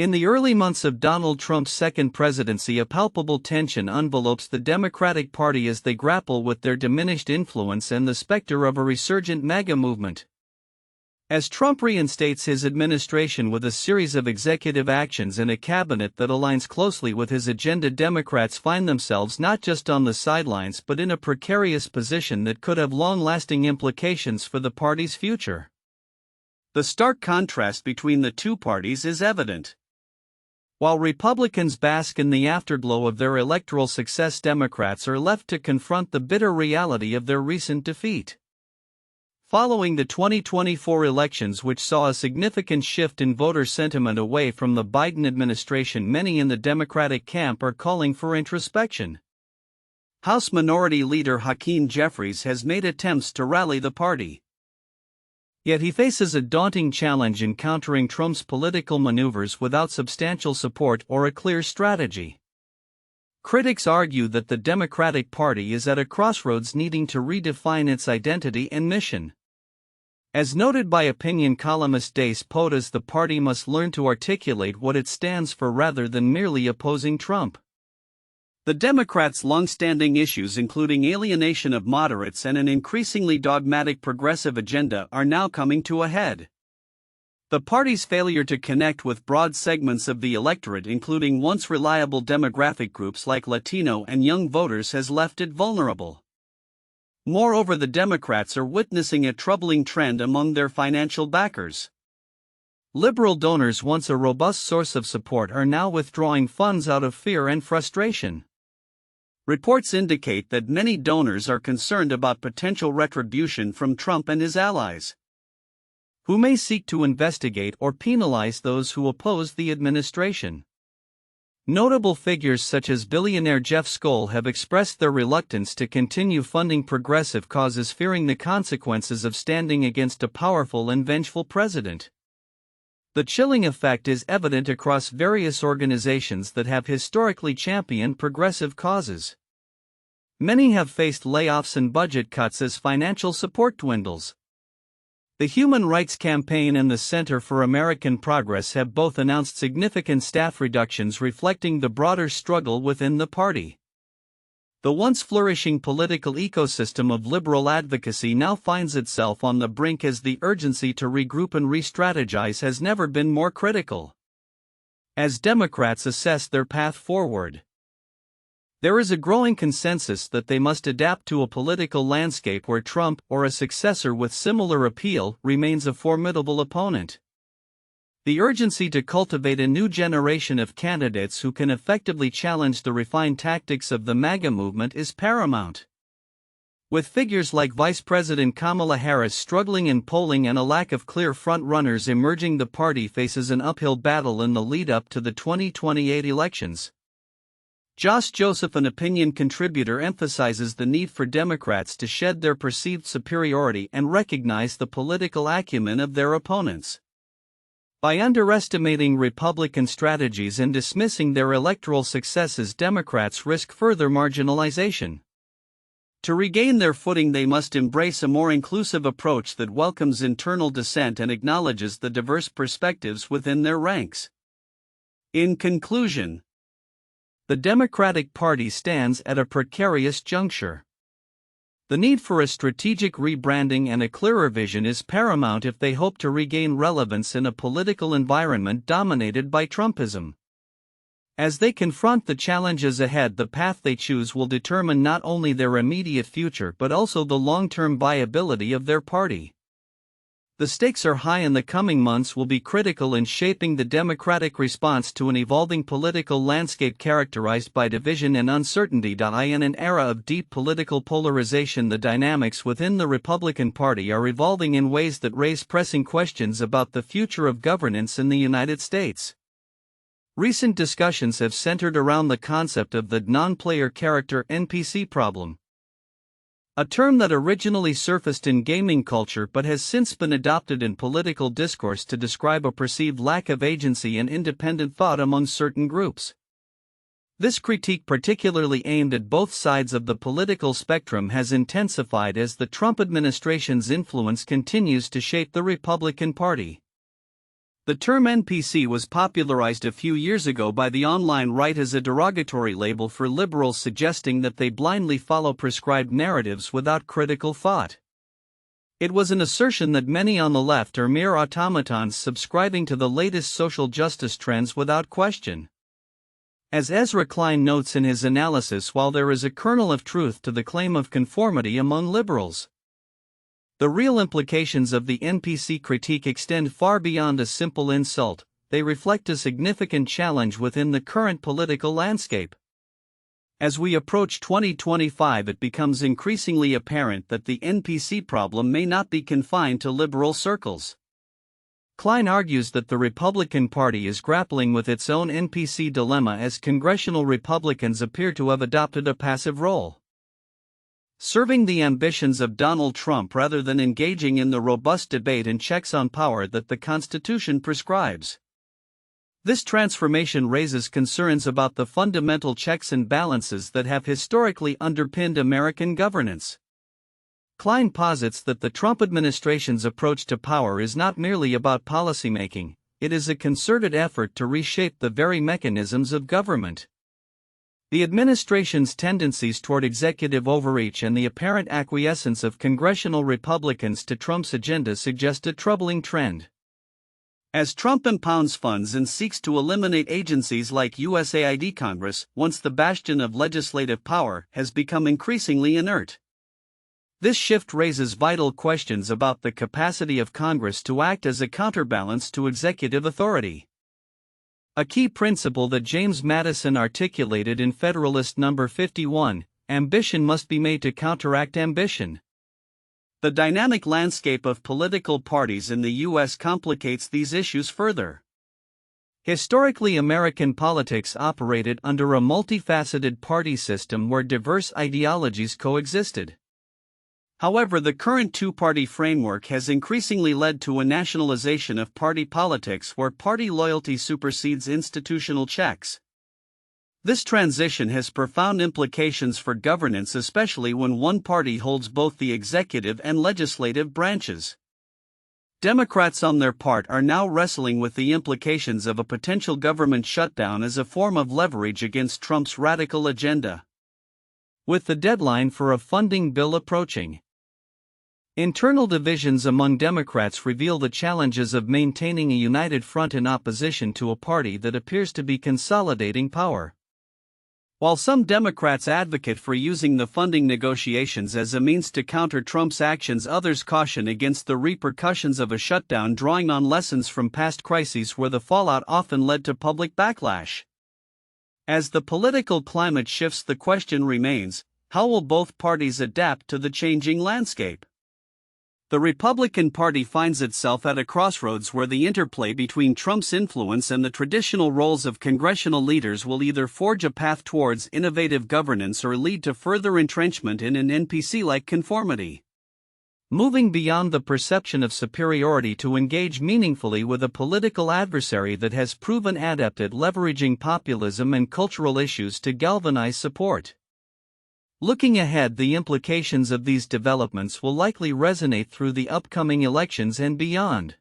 In the early months of Donald Trump's second presidency, a palpable tension envelopes the Democratic Party as they grapple with their diminished influence and the specter of a resurgent MAGA movement. As Trump reinstates his administration with a series of executive actions and a cabinet that aligns closely with his agenda, Democrats find themselves not just on the sidelines but in a precarious position that could have long-lasting implications for the party's future. The stark contrast between the two parties is evident. While Republicans bask in the afterglow of their electoral success, Democrats are left to confront the bitter reality of their recent defeat. Following the 2024 elections, which saw a significant shift in voter sentiment away from the Biden administration, many in the Democratic camp are calling for introspection. House Minority Leader Hakeem Jeffries has made attempts to rally the party. Yet he faces a daunting challenge in countering Trump's political maneuvers without substantial support or a clear strategy. Critics argue that the Democratic Party is at a crossroads, needing to redefine its identity and mission. As noted by opinion columnist Des Potas, the party must learn to articulate what it stands for rather than merely opposing Trump. The Democrats' long-standing issues, including alienation of moderates and an increasingly dogmatic progressive agenda, are now coming to a head. The party's failure to connect with broad segments of the electorate, including once reliable demographic groups like Latino and young voters, has left it vulnerable. Moreover, the Democrats are witnessing a troubling trend among their financial backers. Liberal donors, once a robust source of support, are now withdrawing funds out of fear and frustration. Reports indicate that many donors are concerned about potential retribution from Trump and his allies, who may seek to investigate or penalize those who oppose the administration. Notable figures such as billionaire Jeff Skoll have expressed their reluctance to continue funding progressive causes, fearing the consequences of standing against a powerful and vengeful president. The chilling effect is evident across various organizations that have historically championed progressive causes. Many have faced layoffs and budget cuts as financial support dwindles. The Human Rights Campaign and the Center for American Progress have both announced significant staff reductions, reflecting the broader struggle within the party. The once flourishing political ecosystem of liberal advocacy now finds itself on the brink, as the urgency to regroup and re-strategize has never been more critical. As Democrats assess their path forward, there is a growing consensus that they must adapt to a political landscape where Trump, or a successor with similar appeal, remains a formidable opponent. The urgency to cultivate a new generation of candidates who can effectively challenge the refined tactics of the MAGA movement is paramount. With figures like Vice President Kamala Harris struggling in polling and a lack of clear front-runners emerging, the party faces an uphill battle in the lead-up to the 2028 elections. Josh Joseph, an opinion contributor, emphasizes the need for Democrats to shed their perceived superiority and recognize the political acumen of their opponents. By underestimating Republican strategies and dismissing their electoral successes, Democrats risk further marginalization. To regain their footing, they must embrace a more inclusive approach that welcomes internal dissent and acknowledges the diverse perspectives within their ranks. In conclusion, the Democratic Party stands at a precarious juncture. The need for a strategic rebranding and a clearer vision is paramount if they hope to regain relevance in a political environment dominated by Trumpism. As they confront the challenges ahead, the path they choose will determine not only their immediate future but also the long-term viability of their party. The stakes are high, and the coming months will be critical in shaping the Democratic response to an evolving political landscape characterized by division and uncertainty. In an era of deep political polarization, the dynamics within the Republican Party are evolving in ways that raise pressing questions about the future of governance in the United States. Recent discussions have centered around the concept of the non-player character (NPC) problem, a term that originally surfaced in gaming culture but has since been adopted in political discourse to describe a perceived lack of agency and independent thought among certain groups. This critique, particularly aimed at both sides of the political spectrum, has intensified as the Trump administration's influence continues to shape the Republican Party. The term NPC was popularized a few years ago by the online right as a derogatory label for liberals, suggesting that they blindly follow prescribed narratives without critical thought. It was an assertion that many on the left are mere automatons subscribing to the latest social justice trends without question. As Ezra Klein notes in his analysis, while there is a kernel of truth to the claim of conformity among liberals, the real implications of the NPC critique extend far beyond a simple insult. They reflect a significant challenge within the current political landscape. As we approach 2025, it becomes increasingly apparent that the NPC problem may not be confined to liberal circles. Klein argues that the Republican Party is grappling with its own NPC dilemma as congressional Republicans appear to have adopted a passive role, serving the ambitions of Donald Trump rather than engaging in the robust debate and checks on power that the Constitution prescribes. This transformation raises concerns about the fundamental checks and balances that have historically underpinned American governance. Klein posits that the Trump administration's approach to power is not merely about policymaking, it is a concerted effort to reshape the very mechanisms of government. The administration's tendencies toward executive overreach and the apparent acquiescence of congressional Republicans to Trump's agenda suggest a troubling trend. As Trump impounds funds and seeks to eliminate agencies like USAID, Congress, once the bastion of legislative power, has become increasingly inert. This shift raises vital questions about the capacity of Congress to act as a counterbalance to executive authority. A key principle that James Madison articulated in Federalist No. 51, ambition must be made to counteract ambition. The dynamic landscape of political parties in the U.S. complicates these issues further. Historically, American politics operated under a multifaceted party system where diverse ideologies coexisted. However, the current two-party framework has increasingly led to a nationalization of party politics where party loyalty supersedes institutional checks. This transition has profound implications for governance, especially when one party holds both the executive and legislative branches. Democrats, on their part, are now wrestling with the implications of a potential government shutdown as a form of leverage against Trump's radical agenda. With the deadline for a funding bill approaching, internal divisions among Democrats reveal the challenges of maintaining a united front in opposition to a party that appears to be consolidating power. While some Democrats advocate for using the funding negotiations as a means to counter Trump's actions, others caution against the repercussions of a shutdown, drawing on lessons from past crises where the fallout often led to public backlash. As the political climate shifts, the question remains, how will both parties adapt to the changing landscape? The Republican Party finds itself at a crossroads where the interplay between Trump's influence and the traditional roles of congressional leaders will either forge a path towards innovative governance or lead to further entrenchment in an NPC-like conformity. Moving beyond the perception of superiority to engage meaningfully with a political adversary that has proven adept at leveraging populism and cultural issues to galvanize support. Looking ahead, the implications of these developments will likely resonate through the upcoming elections and beyond.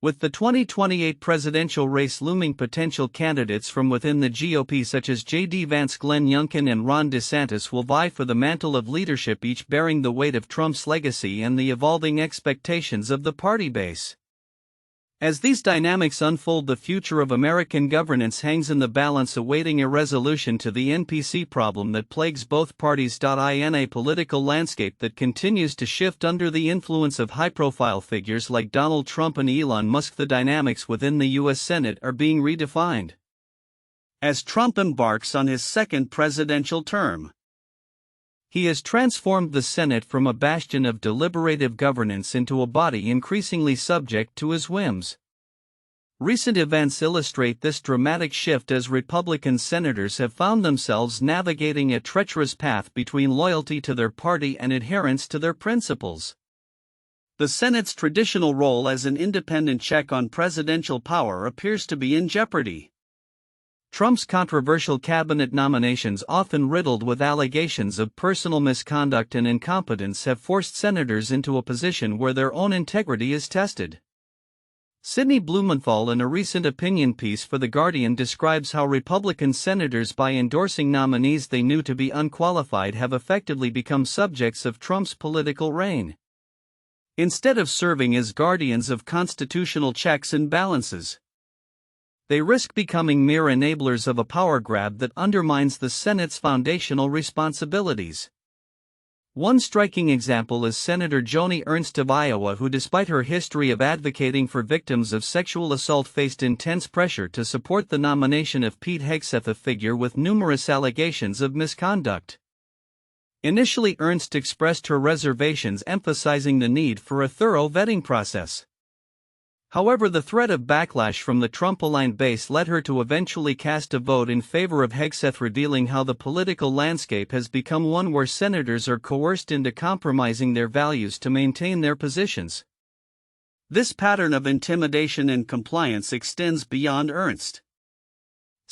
With the 2028 presidential race looming, potential candidates from within the GOP such as J.D. Vance, Glenn Youngkin, and Ron DeSantis will vie for the mantle of leadership, each bearing the weight of Trump's legacy and the evolving expectations of the party base. As these dynamics unfold, the future of American governance hangs in the balance, awaiting a resolution to the NPC problem that plagues both parties. In a political landscape that continues to shift under the influence of high-profile figures like Donald Trump and Elon Musk, the dynamics within the U.S. Senate are being redefined. As Trump embarks on his second presidential term, he has transformed the Senate from a bastion of deliberative governance into a body increasingly subject to his whims. Recent events illustrate this dramatic shift as Republican senators have found themselves navigating a treacherous path between loyalty to their party and adherence to their principles. The Senate's traditional role as an independent check on presidential power appears to be in jeopardy. Trump's controversial cabinet nominations, often riddled with allegations of personal misconduct and incompetence, have forced senators into a position where their own integrity is tested. Sidney Blumenthal, in a recent opinion piece for The Guardian, describes how Republican senators, by endorsing nominees they knew to be unqualified, have effectively become subjects of Trump's political reign. Instead of serving as guardians of constitutional checks and balances, they risk becoming mere enablers of a power grab that undermines the Senate's foundational responsibilities. One striking example is Senator Joni Ernst of Iowa, who, despite her history of advocating for victims of sexual assault, faced intense pressure to support the nomination of Pete Hegseth, a figure with numerous allegations of misconduct. Initially, Ernst expressed her reservations, emphasizing the need for a thorough vetting process. However, the threat of backlash from the Trump-aligned base led her to eventually cast a vote in favor of Hegseth, revealing how the political landscape has become one where senators are coerced into compromising their values to maintain their positions. This pattern of intimidation and compliance extends beyond Ernst.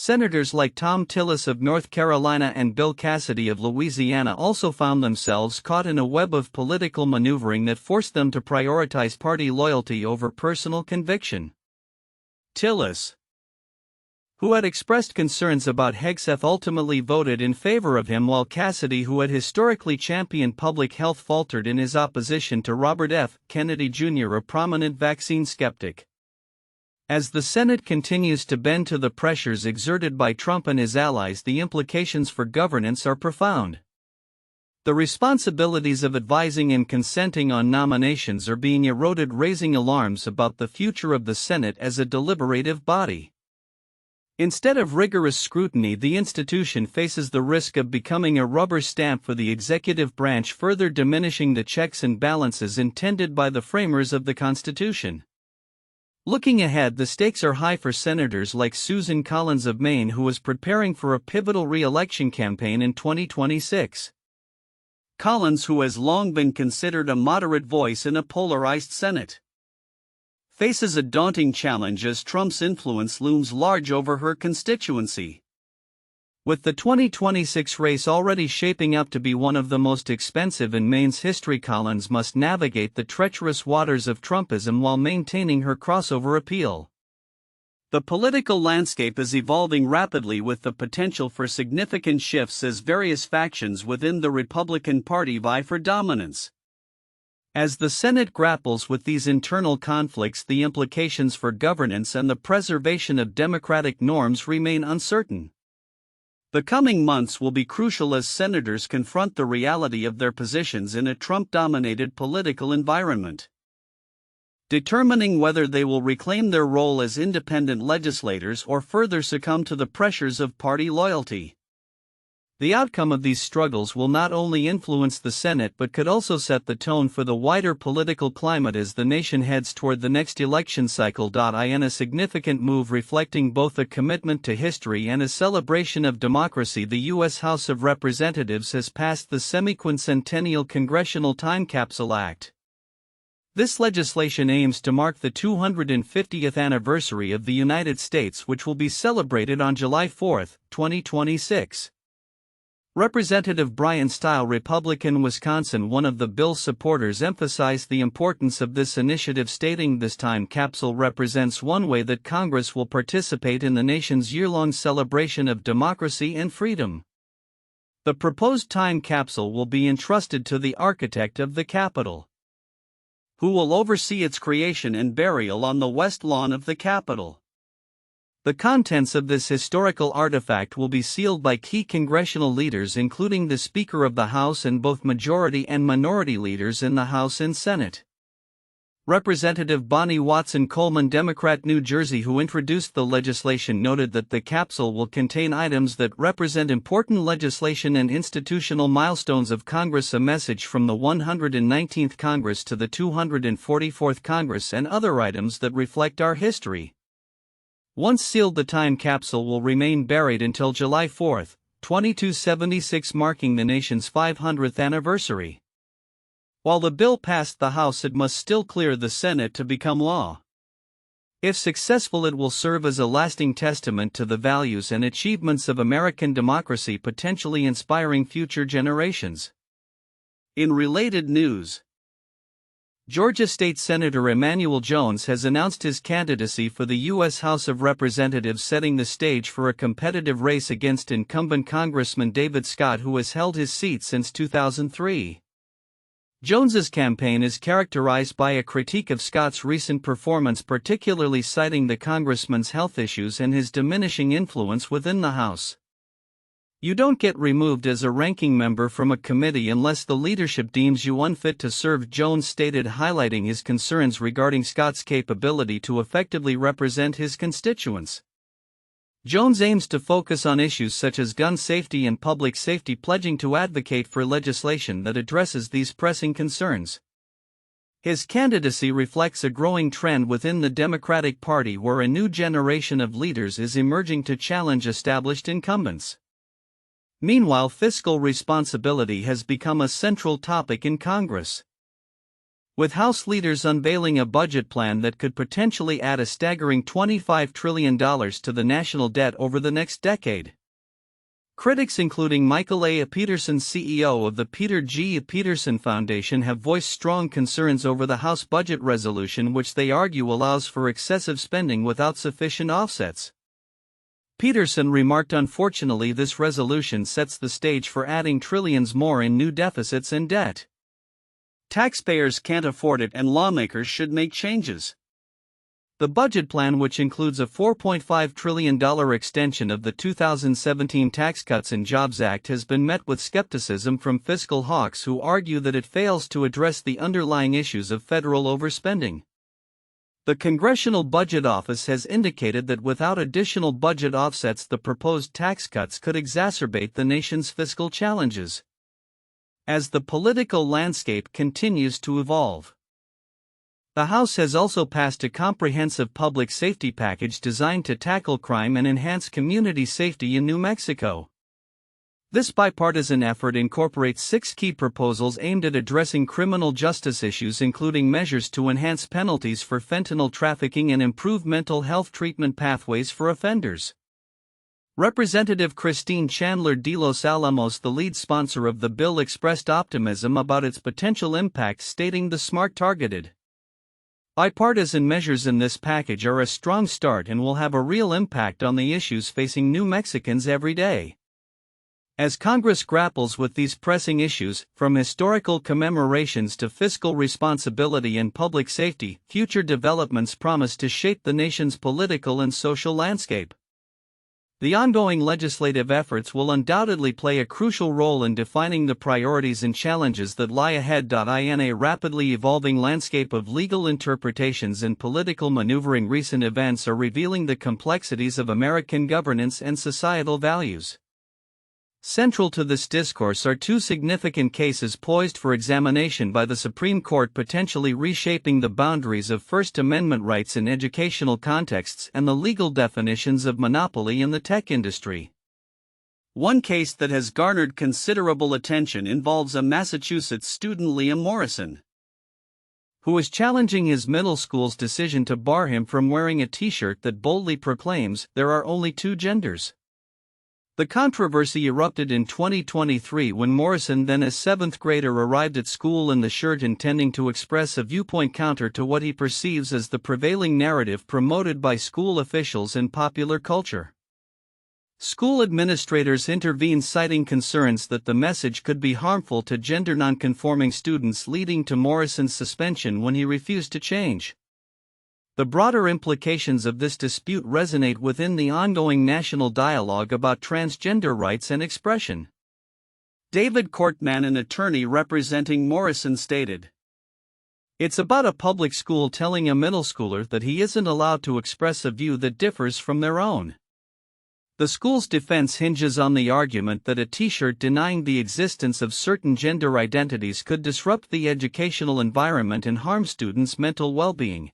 Senators like Tom Tillis of North Carolina and Bill Cassidy of Louisiana also found themselves caught in a web of political maneuvering that forced them to prioritize party loyalty over personal conviction. Tillis, who had expressed concerns about Hegseth, ultimately voted in favor of him, while Cassidy, who had historically championed public health, faltered in his opposition to Robert F. Kennedy Jr., a prominent vaccine skeptic. As the Senate continues to bend to the pressures exerted by Trump and his allies, the implications for governance are profound. The responsibilities of advising and consenting on nominations are being eroded, raising alarms about the future of the Senate as a deliberative body. Instead of rigorous scrutiny, the institution faces the risk of becoming a rubber stamp for the executive branch, further diminishing the checks and balances intended by the framers of the Constitution. Looking ahead, the stakes are high for senators like Susan Collins of Maine, who is preparing for a pivotal re-election campaign in 2026. Collins, who has long been considered a moderate voice in a polarized Senate, faces a daunting challenge as Trump's influence looms large over her constituency. With the 2026 race already shaping up to be one of the most expensive in Maine's history, Collins must navigate the treacherous waters of Trumpism while maintaining her crossover appeal. The political landscape is evolving rapidly, with the potential for significant shifts as various factions within the Republican Party vie for dominance. As the Senate grapples with these internal conflicts, the implications for governance and the preservation of democratic norms remain uncertain. The coming months will be crucial as senators confront the reality of their positions in a Trump-dominated political environment, determining whether they will reclaim their role as independent legislators or further succumb to the pressures of party loyalty. The outcome of these struggles will not only influence the Senate but could also set the tone for the wider political climate as the nation heads toward the next election cycle. In a significant move reflecting both a commitment to history and a celebration of democracy, the U.S. House of Representatives has passed the semi-quincentennial Congressional Time Capsule Act. This legislation aims to mark the 250th anniversary of the United States, which will be celebrated on July 4, 2026. Representative Brian Steil, Republican, Wisconsin, one of the bill's supporters, emphasized the importance of this initiative, stating, "This time capsule represents one way that Congress will participate in the nation's year-long celebration of democracy and freedom." The proposed time capsule will be entrusted to the architect of the Capitol, who will oversee its creation and burial on the west lawn of the Capitol. The contents of this historical artifact will be sealed by key congressional leaders, including the Speaker of the House and both majority and minority leaders in the House and Senate. Representative Bonnie Watson Coleman, Democrat, New Jersey, who introduced the legislation, noted that the capsule will contain items that represent important legislation and institutional milestones of Congress, a message from the 119th Congress to the 244th Congress, and other items that reflect our history. Once sealed, the time capsule will remain buried until July 4, 2276, marking the nation's 500th anniversary. While the bill passed the House, it must still clear the Senate to become law. If successful, it will serve as a lasting testament to the values and achievements of American democracy, potentially inspiring future generations. In related news, Georgia State Senator Emanuel Jones has announced his candidacy for the U.S. House of Representatives, setting the stage for a competitive race against incumbent Congressman David Scott, who has held his seat since 2003. Jones's campaign is characterized by a critique of Scott's recent performance, particularly citing the congressman's health issues and his diminishing influence within the House. "You don't get removed as a ranking member from a committee unless the leadership deems you unfit to serve," Jones stated, highlighting his concerns regarding Scott's capability to effectively represent his constituents. Jones aims to focus on issues such as gun safety and public safety, pledging to advocate for legislation that addresses these pressing concerns. His candidacy reflects a growing trend within the Democratic Party, where a new generation of leaders is emerging to challenge established incumbents. Meanwhile, fiscal responsibility has become a central topic in Congress, with House leaders unveiling a budget plan that could potentially add a staggering $25 trillion to the national debt over the next decade. Critics, including Michael A. Peterson, CEO of the Peter G. Peterson Foundation, have voiced strong concerns over the House budget resolution, which they argue allows for excessive spending without sufficient offsets. Peterson remarked, "Unfortunately, this resolution sets the stage for adding trillions more in new deficits and debt. Taxpayers can't afford it, and lawmakers should make changes." The budget plan, which includes a $4.5 trillion extension of the 2017 Tax Cuts and Jobs Act, has been met with skepticism from fiscal hawks who argue that it fails to address the underlying issues of federal overspending. The Congressional Budget Office has indicated that without additional budget offsets, the proposed tax cuts could exacerbate the nation's fiscal challenges. As the political landscape continues to evolve, the House has also passed a comprehensive public safety package designed to tackle crime and enhance community safety in New Mexico. This bipartisan effort incorporates 6 key proposals aimed at addressing criminal justice issues, including measures to enhance penalties for fentanyl trafficking and improve mental health treatment pathways for offenders. Representative Christine Chandler de Los Alamos, the lead sponsor of the bill, expressed optimism about its potential impact, stating, "The smart, targeted, bipartisan measures in this package are a strong start and will have a real impact on the issues facing New Mexicans every day." As Congress grapples with these pressing issues, from historical commemorations to fiscal responsibility and public safety, future developments promise to shape the nation's political and social landscape. The ongoing legislative efforts will undoubtedly play a crucial role in defining the priorities and challenges that lie ahead. In a rapidly evolving landscape of legal interpretations and political maneuvering, recent events are revealing the complexities of American governance and societal values. Central to this discourse are 2 significant cases poised for examination by the Supreme Court, potentially reshaping the boundaries of First Amendment rights in educational contexts and the legal definitions of monopoly in the tech industry. One case that has garnered considerable attention involves a Massachusetts student, Liam Morrison, who is challenging his middle school's decision to bar him from wearing a T-shirt that boldly proclaims, "There are only 2 genders." The controversy erupted in 2023 when Morrison, then a 7th grader, arrived at school in the shirt, intending to express a viewpoint counter to what he perceives as the prevailing narrative promoted by school officials and popular culture. School administrators intervened, citing concerns that the message could be harmful to gender nonconforming students, leading to Morrison's suspension when he refused to change. The broader implications of this dispute resonate within the ongoing national dialogue about transgender rights and expression. David Cortman, an attorney representing Morrison, stated, "It's about a public school telling a middle schooler that he isn't allowed to express a view that differs from their own." The school's defense hinges on the argument that a T-shirt denying the existence of certain gender identities could disrupt the educational environment and harm students' mental well-being.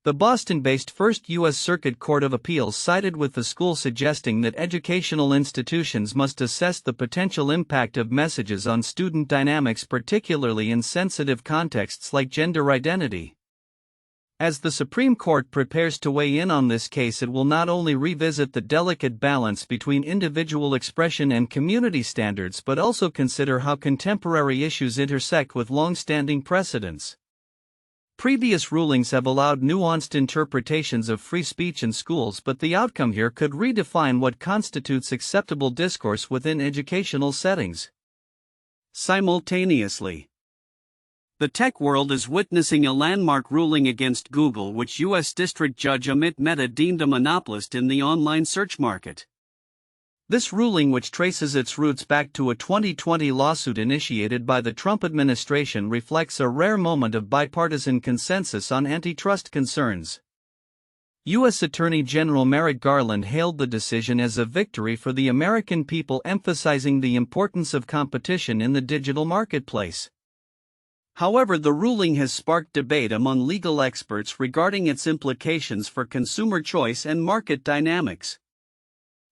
The Boston-based First U.S. Circuit Court of Appeals sided with the school, suggesting that educational institutions must assess the potential impact of messages on student dynamics, particularly in sensitive contexts like gender identity. As the Supreme Court prepares to weigh in on this case, it will not only revisit the delicate balance between individual expression and community standards, but also consider how contemporary issues intersect with long-standing precedents. Previous rulings have allowed nuanced interpretations of free speech in schools, but the outcome here could redefine what constitutes acceptable discourse within educational settings. Simultaneously, the tech world is witnessing a landmark ruling against Google, which U.S. District Judge Amit Mehta deemed a monopolist in the online search market. This ruling, which traces its roots back to a 2020 lawsuit initiated by the Trump administration, reflects a rare moment of bipartisan consensus on antitrust concerns. U.S. Attorney General Merrick Garland hailed the decision as a victory for the American people, emphasizing the importance of competition in the digital marketplace. However, the ruling has sparked debate among legal experts regarding its implications for consumer choice and market dynamics.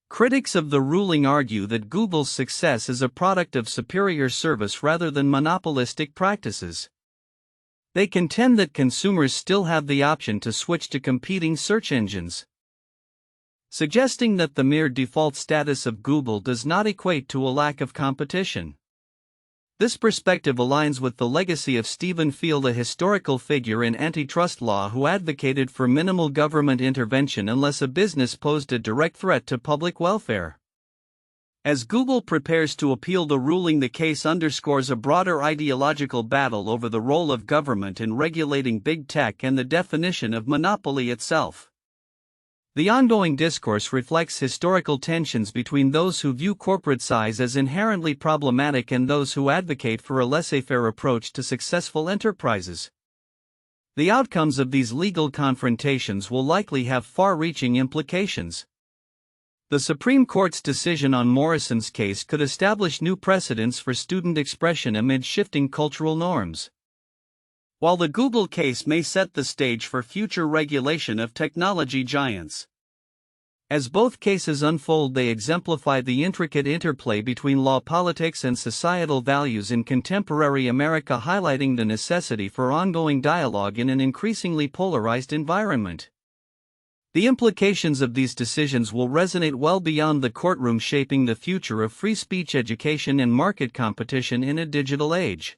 Critics of the ruling argue that Google's success is a product of superior service rather than monopolistic practices. They contend that consumers still have the option to switch to competing search engines, suggesting that the mere default status of Google does not equate to a lack of competition. This perspective aligns with the legacy of Stephen Field, a historical figure in antitrust law who advocated for minimal government intervention unless a business posed a direct threat to public welfare. As Google prepares to appeal the ruling, the case underscores a broader ideological battle over the role of government in regulating big tech and the definition of monopoly itself. The ongoing discourse reflects historical tensions between those who view corporate size as inherently problematic and those who advocate for a laissez-faire approach to successful enterprises. The outcomes of these legal confrontations will likely have far-reaching implications. The Supreme Court's decision on Morrison's case could establish new precedents for student expression amid shifting cultural norms, while the Google case may set the stage for future regulation of technology giants. As both cases unfold, they exemplify the intricate interplay between law, politics, and societal values in contemporary America, highlighting the necessity for ongoing dialogue in an increasingly polarized environment. The implications of these decisions will resonate well beyond the courtroom, shaping the future of free speech, education, and market competition in a digital age.